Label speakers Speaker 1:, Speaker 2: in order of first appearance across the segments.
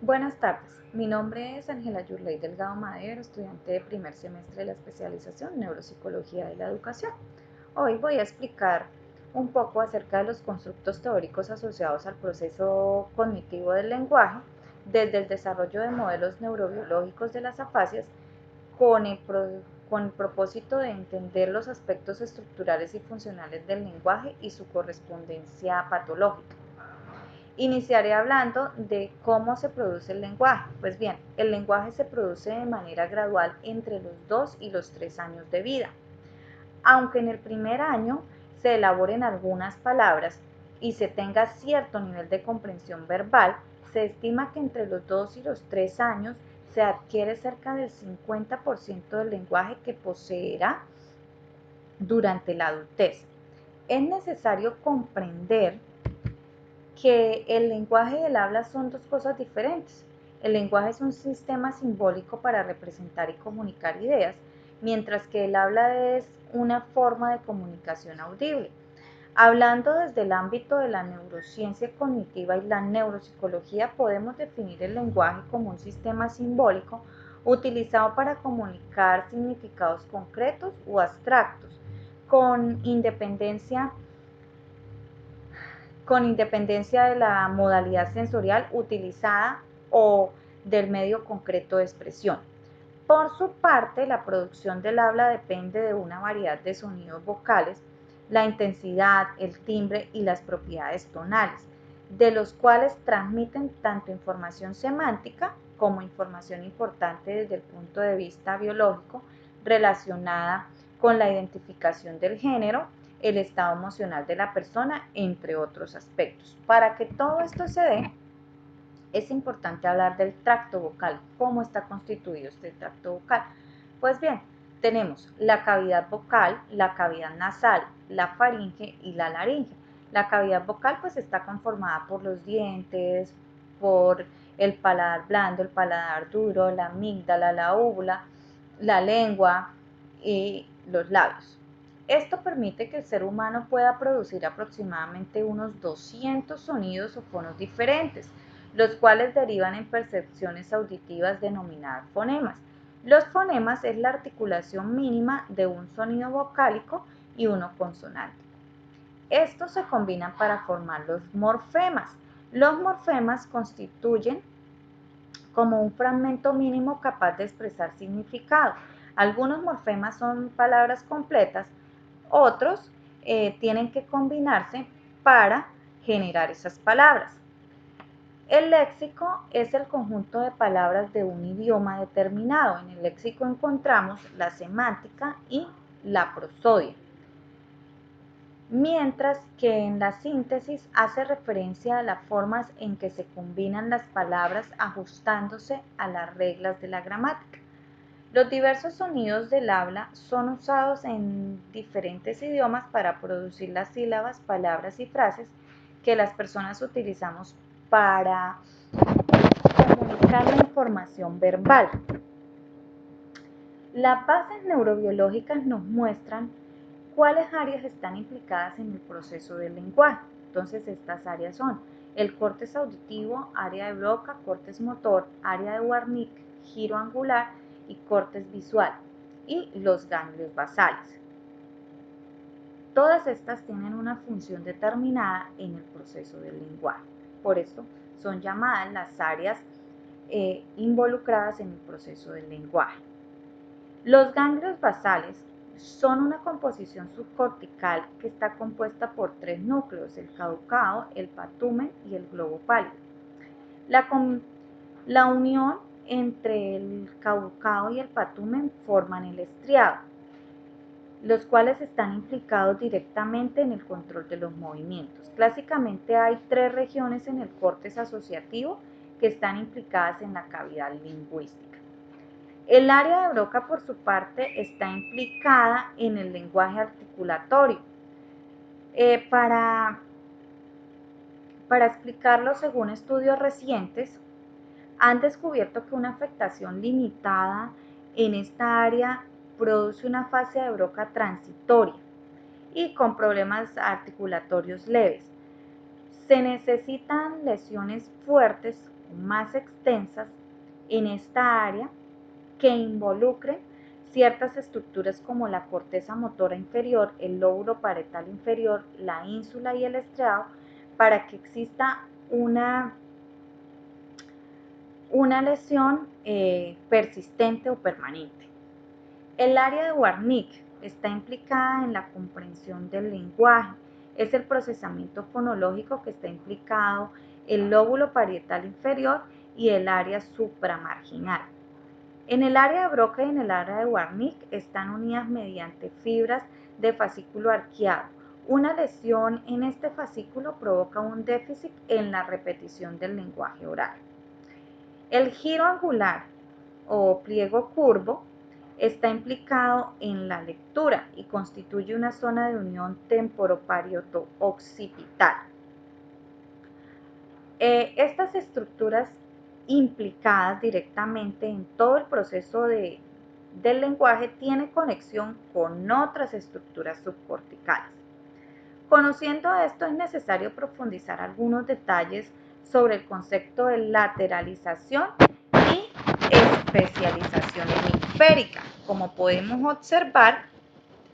Speaker 1: Buenas tardes, mi nombre es Ángela Yurley Delgado Madero, estudiante de primer semestre de la especialización Neuropsicología de la Educación. Hoy voy a explicar un poco acerca de los constructos teóricos asociados al proceso cognitivo del lenguaje, desde el desarrollo de modelos neurobiológicos de las afasias con el, con el propósito de entender los aspectos estructurales y funcionales del lenguaje y su correspondencia patológica. Iniciaré hablando de cómo se produce el lenguaje. Pues bien, el lenguaje se produce de manera gradual entre los 2 y los 3 años de vida. Aunque en el primer año se elaboren algunas palabras y se tenga cierto nivel de comprensión verbal, se estima que entre los 2 y los 3 años se adquiere cerca del 50% del lenguaje que poseerá durante la adultez. Es necesario comprender que el lenguaje y el habla son dos cosas diferentes. El lenguaje es un sistema simbólico para representar y comunicar ideas, mientras que el habla es una forma de comunicación audible. Hablando desde el ámbito de la neurociencia cognitiva y la neuropsicología, podemos definir el lenguaje como un sistema simbólico utilizado para comunicar significados concretos o abstractos, con independencia de la modalidad sensorial utilizada o del medio concreto de expresión. Por su parte, la producción del habla depende de una variedad de sonidos vocales, la intensidad, el timbre y las propiedades tonales, de los cuales transmiten tanto información semántica como información importante desde el punto de vista biológico relacionada con la identificación del género, el estado emocional de la persona, entre otros aspectos. Para que todo esto se dé, es importante hablar del tracto vocal. ¿Cómo está constituido este tracto vocal? Pues bien, tenemos la cavidad vocal, la cavidad nasal, la faringe y la laringe. La cavidad vocal pues está conformada por los dientes, por el paladar blando, el paladar duro, la amígdala, la úvula, la lengua y los labios. Esto permite que el ser humano pueda producir aproximadamente unos 200 sonidos o fonos diferentes, los cuales derivan en percepciones auditivas denominadas fonemas. Los fonemas es la articulación mínima de un sonido vocálico y uno consonántico. Estos se combinan para formar los morfemas. Los morfemas constituyen como un fragmento mínimo capaz de expresar significado. Algunos morfemas son palabras completas, otros tienen que combinarse para generar esas palabras. El léxico es el conjunto de palabras de un idioma determinado. En el léxico encontramos la semántica y la prosodia, mientras que en la síntesis hace referencia a las formas en que se combinan las palabras ajustándose a las reglas de la gramática. Los diversos sonidos del habla son usados en diferentes idiomas para producir las sílabas, palabras y frases que las personas utilizamos para comunicar la información verbal. Las bases neurobiológicas nos muestran cuáles áreas están implicadas en el proceso del lenguaje. Entonces, estas áreas son el córtex auditivo, área de Broca, córtex motor, área de Wernicke, giro angular y córtex visual, y los ganglios basales. Todas estas tienen una función determinada en el proceso del lenguaje. Por esto son llamadas las áreas involucradas en el proceso del lenguaje. Los ganglios basales son una composición subcortical que está compuesta por tres núcleos: el caducado, el patumen y el globo pálido. La unión entre el caducado y el patumen forman el estriado, los cuales están implicados directamente en el control de los movimientos. Clásicamente hay tres regiones en el córtex asociativo que están implicadas en la cavidad lingüística. El área de Broca, por su parte, está implicada en el lenguaje articulatorio. Para explicarlo, según estudios recientes, han descubierto que una afectación limitada en esta área produce una fase de Broca transitoria y con problemas articulatorios leves. Se necesitan lesiones fuertes poco más extensas en esta área que involucren ciertas estructuras como la corteza motora inferior, el lóbulo parietal inferior, la ínsula y el estriado, para que exista una lesión persistente o permanente. El área de Wernicke está implicada en la comprensión del lenguaje. Es el procesamiento fonológico que está implicado el lóbulo parietal inferior y el área supramarginal. En el área de Broca y en el área de Wernicke están unidas mediante fibras de fascículo arqueado. Una lesión en este fascículo provoca un déficit en la repetición del lenguaje oral. El giro angular o pliego curvo está implicado en la lectura y constituye una zona de unión temporoparieto-occipital. Estas estructuras implicadas directamente en todo el proceso del lenguaje tienen conexión con otras estructuras subcorticales. Conociendo esto, es necesario profundizar algunos detalles sobre el concepto de lateralización y especialización hemisférica. Como podemos observar,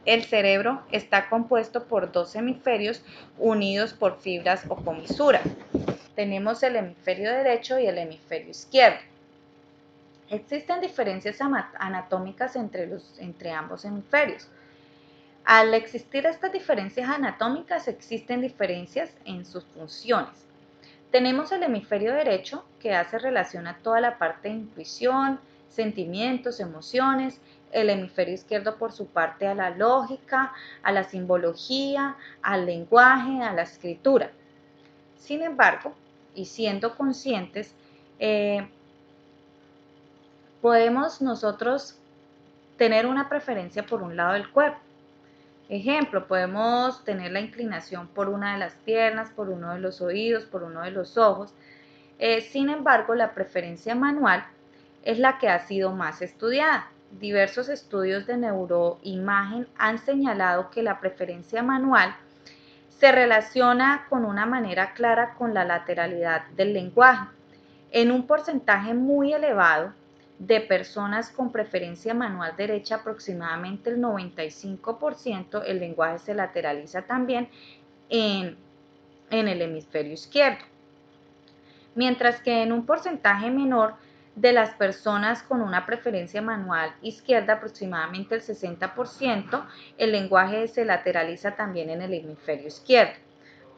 Speaker 1: el cerebro está compuesto por dos hemisferios unidos por fibras o comisuras. Tenemos el hemisferio derecho y el hemisferio izquierdo. Existen diferencias anatómicas entre ambos hemisferios. Al existir estas diferencias anatómicas, existen diferencias en sus funciones. Tenemos el hemisferio derecho, que hace relación a toda la parte de intuición, sentimientos, emociones. El hemisferio izquierdo, por su parte, a la lógica, a la simbología, al lenguaje, a la escritura. Sin embargo, y siendo conscientes, podemos nosotros tener una preferencia por un lado del cuerpo. Ejemplo, podemos tener la inclinación por una de las piernas, por uno de los oídos, por uno de los ojos. Sin embargo, la preferencia manual es la que ha sido más estudiada. Diversos estudios de neuroimagen han señalado que la preferencia manual se relaciona con una manera clara con la lateralidad del lenguaje. En un porcentaje muy elevado de personas con preferencia manual derecha, aproximadamente el 95%, el lenguaje se lateraliza también en el hemisferio izquierdo. Mientras que en un porcentaje menor de las personas con una preferencia manual izquierda, aproximadamente el 60%, el lenguaje se lateraliza también en el hemisferio izquierdo.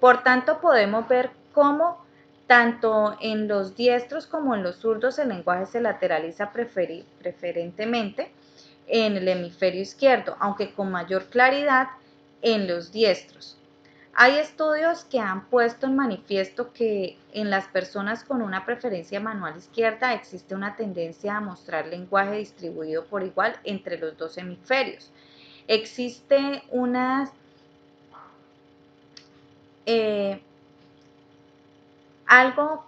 Speaker 1: Por tanto, podemos ver cómo tanto en los diestros como en los zurdos el lenguaje se lateraliza preferentemente en el hemisferio izquierdo, aunque con mayor claridad en los diestros. Hay estudios que han puesto en manifiesto que en las personas con una preferencia manual izquierda existe una tendencia a mostrar lenguaje distribuido por igual entre los dos hemisferios. Existe algo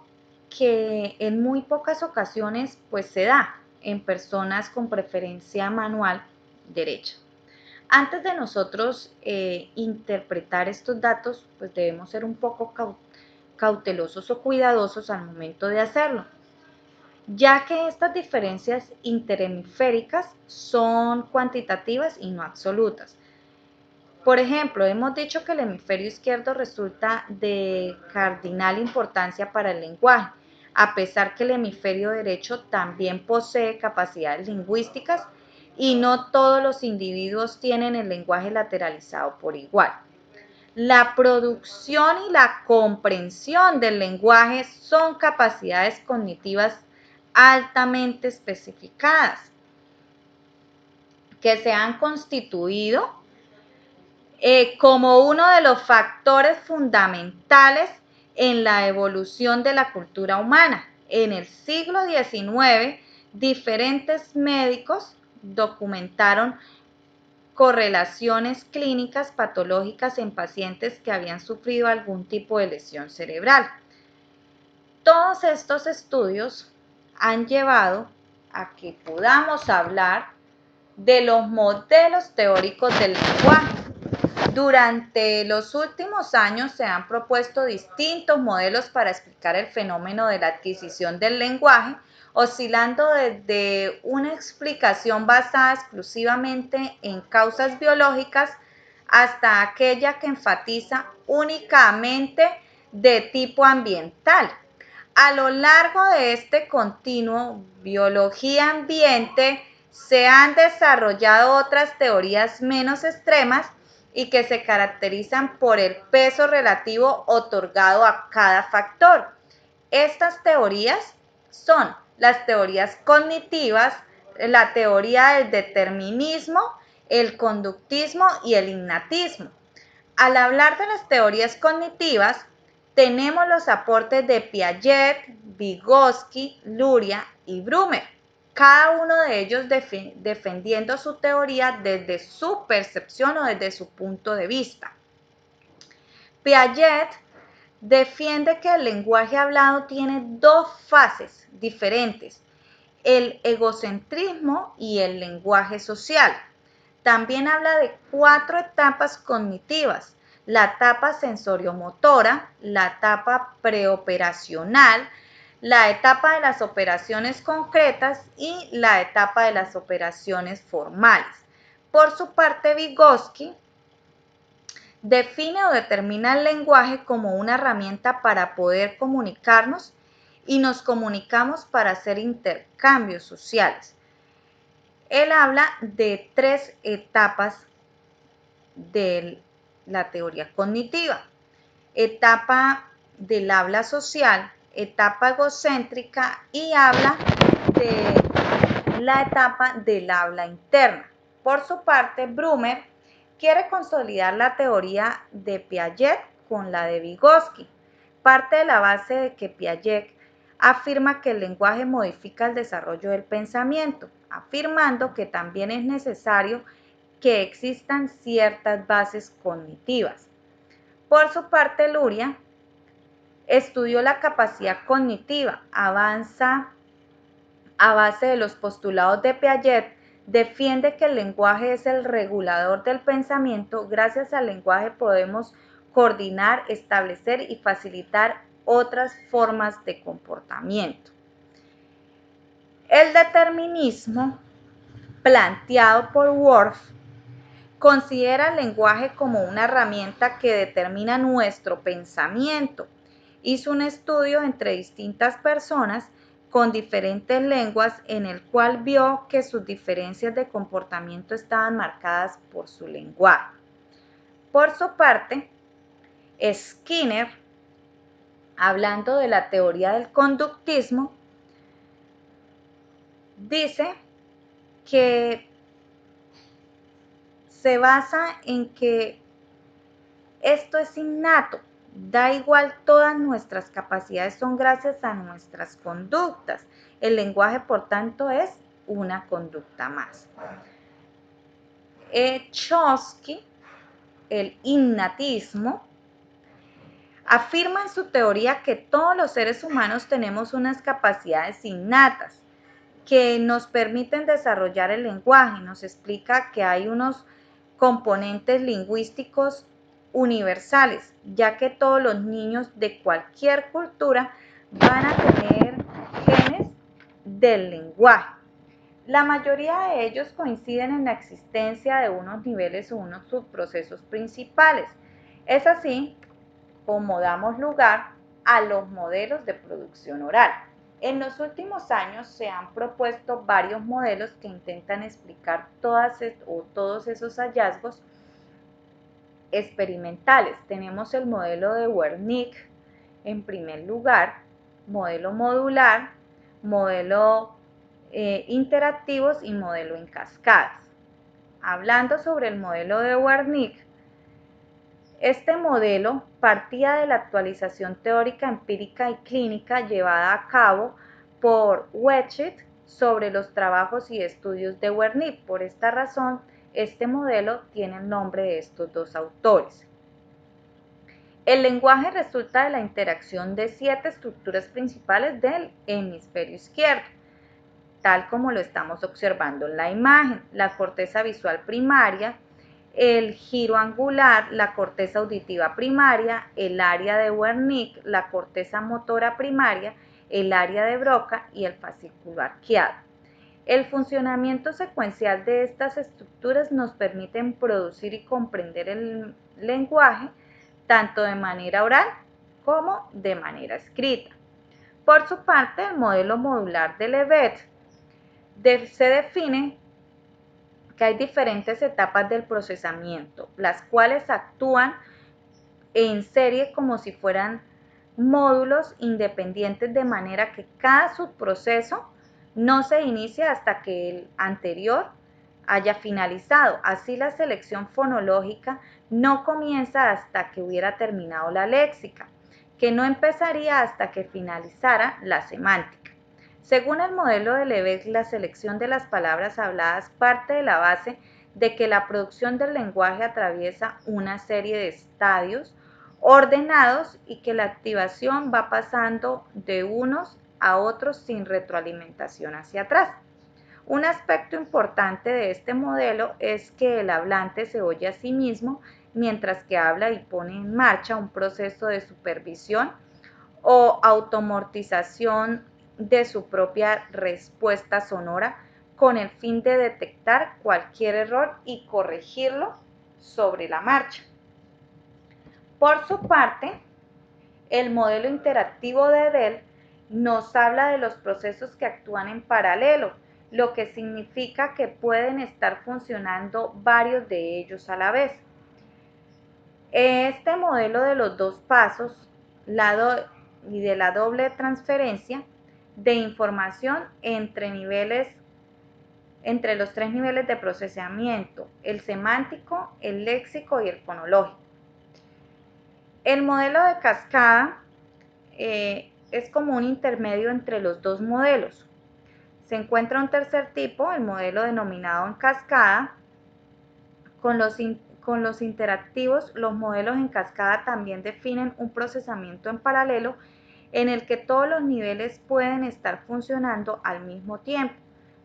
Speaker 1: que en muy pocas ocasiones pues se da en personas con preferencia manual derecha. Antes de nosotros interpretar estos datos, pues debemos ser un poco cautelosos o cuidadosos al momento de hacerlo, ya que estas diferencias interhemisféricas son cuantitativas y no absolutas. Por ejemplo, hemos dicho que el hemisferio izquierdo resulta de cardinal importancia para el lenguaje, a pesar que el hemisferio derecho también posee capacidades lingüísticas y no todos los individuos tienen el lenguaje lateralizado por igual. La producción y la comprensión del lenguaje son capacidades cognitivas altamente especificadas que se han constituido como uno de los factores fundamentales en la evolución de la cultura humana. En el siglo XIX, diferentes médicos documentaron correlaciones clínicas patológicas en pacientes que habían sufrido algún tipo de lesión cerebral. Todos estos estudios han llevado a que podamos hablar de los modelos teóricos del lenguaje. Durante los últimos años se han propuesto distintos modelos para explicar el fenómeno de la adquisición del lenguaje, oscilando desde una explicación basada exclusivamente en causas biológicas hasta aquella que enfatiza únicamente de tipo ambiental. A lo largo de este continuo biología-ambiente se han desarrollado otras teorías menos extremas y que se caracterizan por el peso relativo otorgado a cada factor. Estas teorías son las teorías cognitivas, la teoría del determinismo, el conductismo y el innatismo. Al hablar de las teorías cognitivas, tenemos los aportes de Piaget, Vygotsky, Luria y Brumer, cada uno de ellos defendiendo su teoría desde su percepción o desde su punto de vista. Piaget defiende que el lenguaje hablado tiene dos fases diferentes, el egocentrismo y el lenguaje social. También habla de 4 etapas cognitivas: la etapa sensoriomotora, la etapa preoperacional, la etapa de las operaciones concretas y la etapa de las operaciones formales. Por su parte, Vygotsky define o determina el lenguaje como una herramienta para poder comunicarnos y nos comunicamos para hacer intercambios sociales. Él habla de 3 etapas de la teoría cognitiva: etapa del habla social, etapa egocéntrica y habla de la etapa del habla interna. Por su parte, Brumer quiere consolidar la teoría de Piaget con la de Vygotsky. Parte de la base de que Piaget afirma que el lenguaje modifica el desarrollo del pensamiento, afirmando que también es necesario que existan ciertas bases cognitivas. Por su parte, Luria estudió la capacidad cognitiva, avanza a base de los postulados de Piaget, defiende que el lenguaje es el regulador del pensamiento. Gracias al lenguaje podemos coordinar, establecer y facilitar otras formas de comportamiento. El determinismo, planteado por Worf, considera el lenguaje como una herramienta que determina nuestro pensamiento. Hizo un estudio entre distintas personas con diferentes lenguas en el cual vio que sus diferencias de comportamiento estaban marcadas por su lenguaje. Por su parte, Skinner, hablando de la teoría del conductismo, dice que se basa en que esto es innato, da igual, todas nuestras capacidades son gracias a nuestras conductas. El lenguaje, por tanto, es una conducta más. Chomsky, el innatismo, afirma en su teoría que todos los seres humanos tenemos unas capacidades innatas que nos permiten desarrollar el lenguaje. Nos explica que hay unos componentes lingüísticos universales, ya que todos los niños de cualquier cultura van a tener genes del lenguaje. La mayoría de ellos coinciden en la existencia de unos niveles o unos subprocesos principales. Es así como damos lugar a los modelos de producción oral. En los últimos años se han propuesto varios modelos que intentan explicar todos esos hallazgos experimentales. Tenemos el modelo de Wernicke en primer lugar, modelo modular, modelo interactivos y modelo en cascadas. Hablando sobre el modelo de Wernicke, este modelo partía de la actualización teórica, empírica y clínica llevada a cabo por Wechit sobre los trabajos y estudios de Wernicke. Por esta razón, este modelo tiene el nombre de estos dos autores. El lenguaje resulta de la interacción de 7 estructuras principales del hemisferio izquierdo, tal como lo estamos observando en la imagen: la corteza visual primaria, el giro angular, la corteza auditiva primaria, el área de Wernicke, la corteza motora primaria, el área de Broca y el fascículo arqueado. El funcionamiento secuencial de estas estructuras nos permiten producir y comprender el lenguaje tanto de manera oral como de manera escrita. Por su parte, el modelo modular de Levet se define que hay diferentes etapas del procesamiento, las cuales actúan en serie como si fueran módulos independientes, de manera que cada subproceso no se inicia hasta que el anterior haya finalizado. Así, la selección fonológica no comienza hasta que hubiera terminado la léxica, que no empezaría hasta que finalizara la semántica. Según el modelo de Levet, la selección de las palabras habladas parte de la base de que la producción del lenguaje atraviesa una serie de estadios ordenados y que la activación va pasando de unos a otros sin retroalimentación hacia atrás. Un aspecto importante de este modelo es que el hablante se oye a sí mismo mientras que habla y pone en marcha un proceso de supervisión o automortización de su propia respuesta sonora con el fin de detectar cualquier error y corregirlo sobre la marcha. Por su parte, el modelo interactivo de Dell nos habla de los procesos que actúan en paralelo, lo que significa que pueden estar funcionando varios de ellos a la vez. Este modelo de los dos pasos y de la doble transferencia de información entre los tres niveles de procesamiento: el semántico, el léxico y el fonológico. El modelo de cascada es como un intermedio entre los dos modelos. Se encuentra un tercer tipo, el modelo denominado en cascada. Con los interactivos, los modelos en cascada también definen un procesamiento en paralelo en el que todos los niveles pueden estar funcionando al mismo tiempo.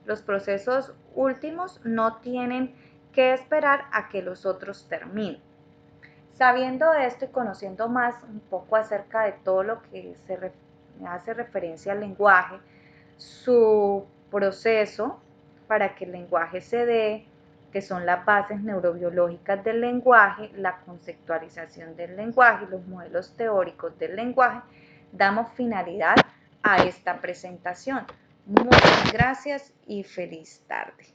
Speaker 1: Los procesos últimos no tienen que esperar a que los otros terminen. Sabiendo esto y conociendo más un poco acerca de todo lo que hace referencia al lenguaje, su proceso para que el lenguaje se dé, que son las bases neurobiológicas del lenguaje, la conceptualización del lenguaje y los modelos teóricos del lenguaje, damos finalidad a esta presentación. Muchas gracias y feliz tarde.